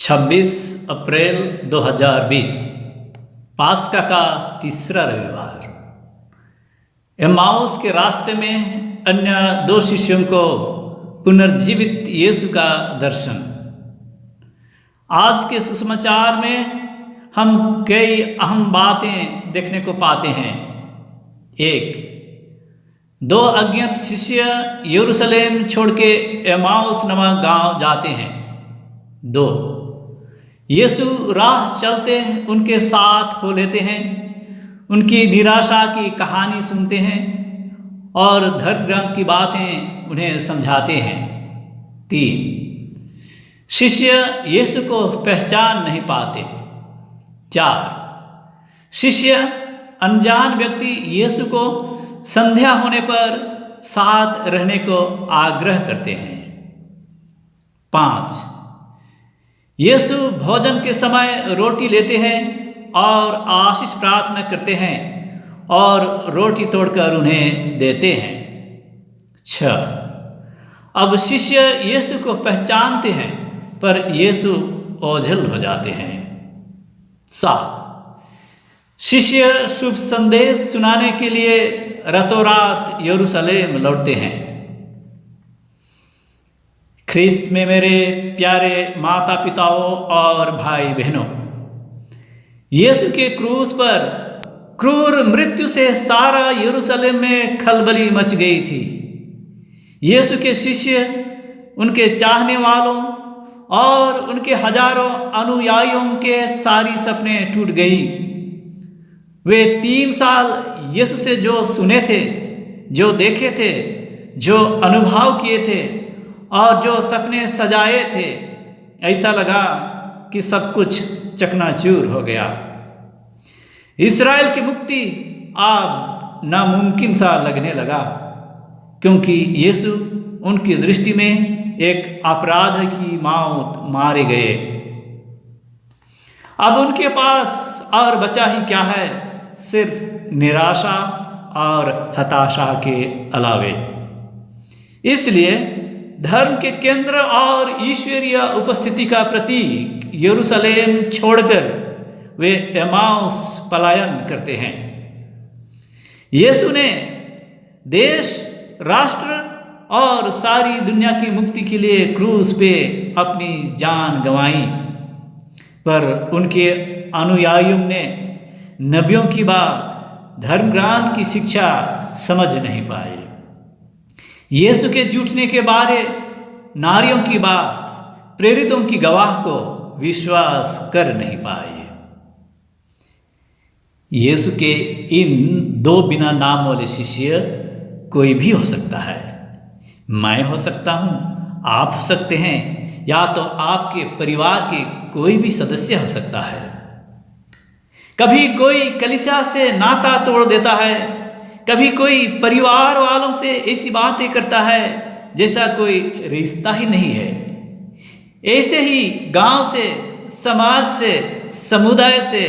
26 अप्रैल 2020 पास्का का तीसरा रविवार। एम्माउस के रास्ते में अन्य दो शिष्यों को पुनर्जीवित यीशु का दर्शन। आज के सुसमाचार में हम कई अहम बातें देखने को पाते हैं। एक, दो अज्ञात शिष्य यरूशलेम छोड़ के एम्माउस नामक गांव जाते हैं। दो, यीशु राह चलते उनके साथ हो लेते हैं, उनकी निराशा की कहानी सुनते हैं और धर्म ग्रंथ की बातें उन्हें समझाते हैं। तीन, शिष्य यीशु को पहचान नहीं पाते। चार, शिष्य अनजान व्यक्ति यीशु को संध्या होने पर साथ रहने को आग्रह करते हैं। पाँच, यीशु भोजन के समय रोटी लेते हैं और आशीष प्रार्थना करते हैं और रोटी तोड़कर उन्हें देते हैं। 6, अब शिष्य यीशु को पहचानते हैं पर यीशु ओझल हो जाते हैं। 7, शिष्य शुभ संदेश सुनाने के लिए रातों रात यरूशलेम लौटते हैं। ख्रिस्त में मेरे प्यारे माता पिताओं और भाई बहनों, यीशु के क्रूस पर क्रूर मृत्यु से सारा यरूशलेम में खलबली मच गई थी। यीशु के शिष्य, उनके चाहने वालों और उनके हजारों अनुयायियों के सारी सपने टूट गई। वे 3 साल यीशु से जो सुने थे, जो देखे थे, जो अनुभव किए थे और जो सपने सजाए थे, ऐसा लगा कि सब कुछ चकनाचूर हो गया। इस्राएल की मुक्ति अब नामुमकिन सा लगने लगा, क्योंकि यीशु उनकी दृष्टि में एक अपराध की मौत मारे गए। अब उनके पास और बचा ही क्या है, सिर्फ निराशा और हताशा के अलावे। इसलिए धर्म के केंद्र और ईश्वरीय उपस्थिति का प्रतीक यरूशलेम छोड़कर वे एम्माउस पलायन करते हैं। यीशु ने देश, राष्ट्र और सारी दुनिया की मुक्ति के लिए क्रूस पे अपनी जान गंवाई, पर उनके अनुयायियों ने नबियों की बात, धर्म ग्रंथ की शिक्षा समझ नहीं पाए। यीशु के जूठने के बारे नारियों की बात, प्रेरितों की गवाह को विश्वास कर नहीं पाए। यीशु के इन 2 बिना नाम वाले शिष्य कोई भी हो सकता है। मैं हो सकता हूँ, आप हो सकते हैं, या तो आपके परिवार के कोई भी सदस्य हो सकता है। कभी कोई कलीसिया से नाता तोड़ देता है, कभी कोई परिवार वालों से ऐसी बातें करता है जैसा कोई रिश्ता ही नहीं है। ऐसे ही गांव से, समाज से, समुदाय से,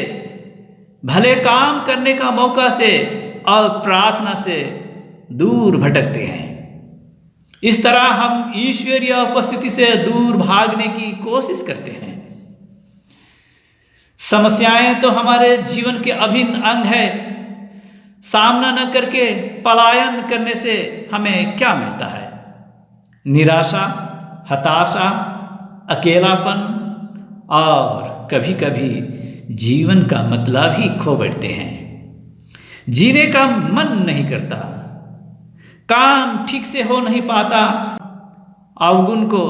भले काम करने का मौका से और प्रार्थना से दूर भटकते हैं। इस तरह हम ईश्वरीय उपस्थिति से दूर भागने की कोशिश करते हैं। समस्याएं तो हमारे जीवन के अभिन्न अंग है। सामना न करके पलायन करने से हमें क्या मिलता है? निराशा, हताशा, अकेलापन और कभी कभी जीवन का मतलब ही खो बैठते हैं। जीने का मन नहीं करता, काम ठीक से हो नहीं पाता, अवगुण को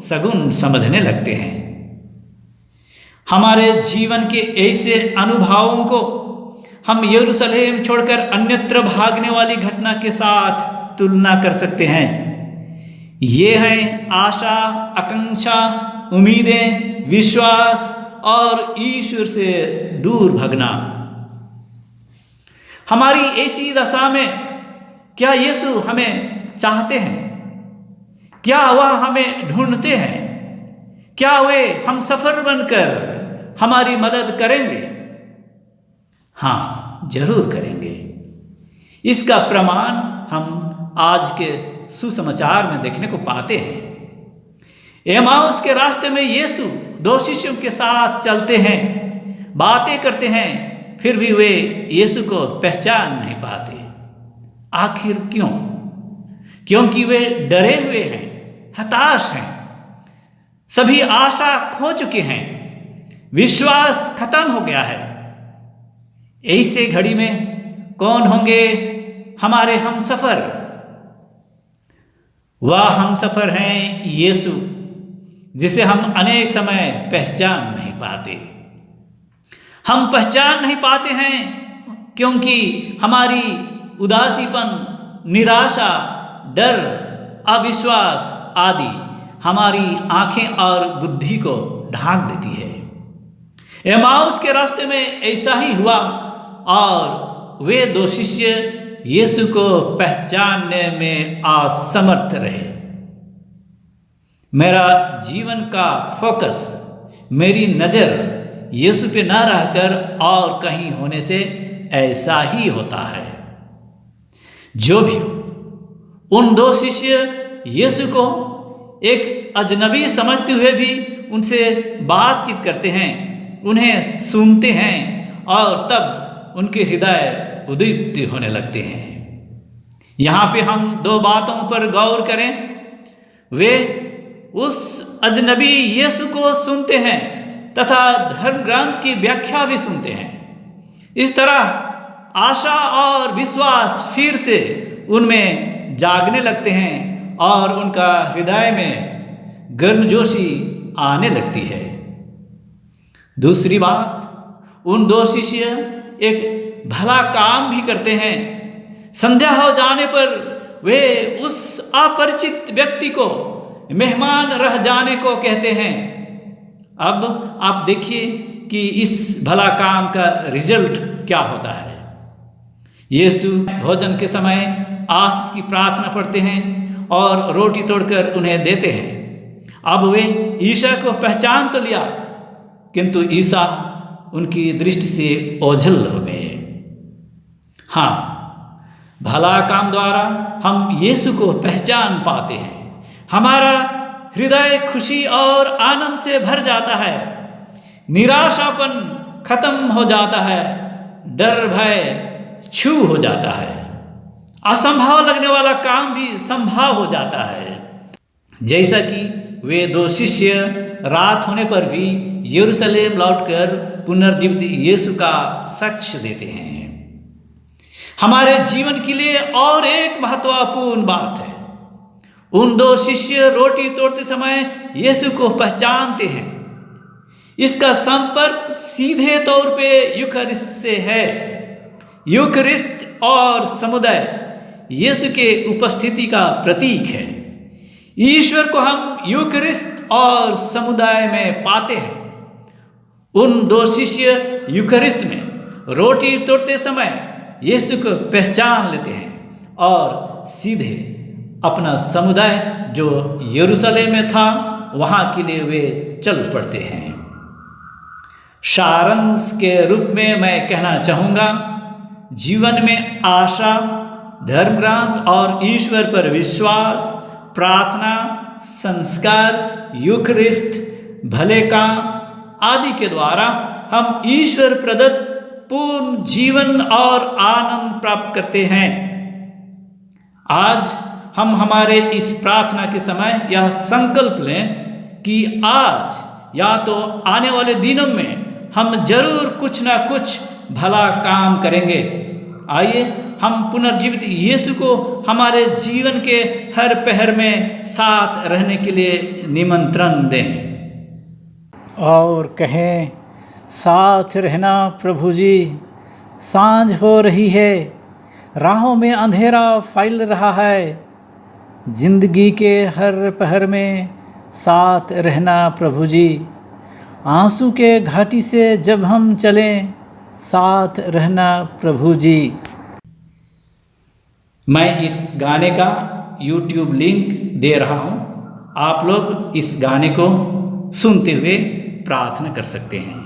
सगुन समझने लगते हैं। हमारे जीवन के ऐसे अनुभवों को हम यरूशलेम छोड़कर अन्यत्र भागने वाली घटना के साथ तुलना कर सकते हैं। ये हैं आशा, आकांक्षा, उम्मीदें, विश्वास और ईश्वर से दूर भागना। हमारी ऐसी दशा में क्या यीशु हमें चाहते हैं? क्या वह हमें ढूंढते हैं? क्या वे हम सफर बनकर हमारी मदद करेंगे? हाँ, जरूर करेंगे। इसका प्रमाण हम आज के सुसमाचार में देखने को पाते हैं। एम्माउस के रास्ते में यीशु दो शिष्यों के साथ चलते हैं, बातें करते हैं, फिर भी वे यीशु को पहचान नहीं पाते। आखिर क्यों? क्योंकि वे डरे हुए हैं, हताश हैं, सभी आशा खो चुके हैं, विश्वास खत्म हो गया है। ऐसे घड़ी में कौन होंगे हमारे हमसफर? वह हमसफर हैं यीशु, जिसे हम अनेक समय पहचान नहीं पाते। हम पहचान नहीं पाते हैं क्योंकि हमारी उदासीपन, निराशा, डर, अविश्वास आदि हमारी आंखें और बुद्धि को ढांक देती है। एमाउस के रास्ते में ऐसा ही हुआ और वे दो शिष्य यीशु को पहचानने में असमर्थ रहे। मेरा जीवन का फोकस, मेरी नज़र यीशु पे ना रहकर और कहीं होने से ऐसा ही होता है। जो भी हो, उन दो शिष्य यीशु को एक अजनबी समझते हुए भी उनसे बातचीत करते हैं, उन्हें सुनते हैं और तब उनके हृदय उद्दीप्त होने लगते हैं। यहाँ पे हम दो बातों पर गौर करें। वे उस अजनबी यीशु को सुनते हैं तथा धर्म ग्रंथ की व्याख्या भी सुनते हैं। इस तरह आशा और विश्वास फिर से उनमें जागने लगते हैं और उनका हृदय में गर्मजोशी आने लगती है। दूसरी बात, उन दो शिष्य एक भला काम भी करते हैं। संध्या हो जाने पर वे उस अपरिचित व्यक्ति को मेहमान रह जाने को कहते हैं। अब आप देखिए कि इस भला काम का रिजल्ट क्या होता है। यीशु भोजन के समय आशीष की प्रार्थना पढ़ते हैं और रोटी तोड़कर उन्हें देते हैं। अब वे ईसा को पहचान तो लिया, किंतु ईसा उनकी दृष्टि से ओझल हो गए। हाँ, भला काम द्वारा हम यीशु को पहचान पाते हैं। हमारा हृदय खुशी और आनंद से भर जाता है, निराशापन खत्म हो जाता है, डर भय छू हो जाता है, असंभव लगने वाला काम भी संभव हो जाता है। जैसा कि वे दो शिष्य रात होने पर भी यरूशलेम लौटकर पुनर्जीवित यीशु का साक्ष्य देते हैं। हमारे जीवन के लिए और एक महत्वपूर्ण बात है, उन दो शिष्य रोटी तोड़ते समय यीशु को पहचानते हैं। इसका संपर्क सीधे तौर पे यूखरिस्त से है। यूखरिस्त और समुदाय यीशु के उपस्थिति का प्रतीक है। ईश्वर को हम यूखरिस्त और समुदाय में पाते हैं। उन दो शिष्य यूखरिस्त में रोटी तोड़ते समय यीशु को पहचान लेते हैं और सीधे अपना समुदाय जो यरूशलेम में था वहाँ के लिए वे चल पड़ते हैं। सारांश के रूप में मैं कहना चाहूँगा, जीवन में आशा, धर्म ग्रंथ और ईश्वर पर विश्वास, प्रार्थना, संस्कार, यूखरिस्त, भले काम आदि के द्वारा हम ईश्वर प्रदत्त पूर्ण जीवन और आनंद प्राप्त करते हैं। आज हम हमारे इस प्रार्थना के समय यह संकल्प लें कि आज या तो आने वाले दिनों में हम जरूर कुछ ना कुछ भला काम करेंगे। आइए हम पुनर्जीवित यीशु को हमारे जीवन के हर पहर में साथ रहने के लिए निमंत्रण दें और कहें, साथ रहना प्रभु जी। सांझ हो रही है, राहों में अंधेरा फैल रहा है। जिंदगी के हर पहर में साथ रहना प्रभु जी। आंसू के घाटी से जब हम चलें, साथ रहना प्रभु जी। मैं इस गाने का YouTube लिंक दे रहा हूँ। आप लोग इस गाने को सुनते हुए प्रार्थना कर सकते हैं।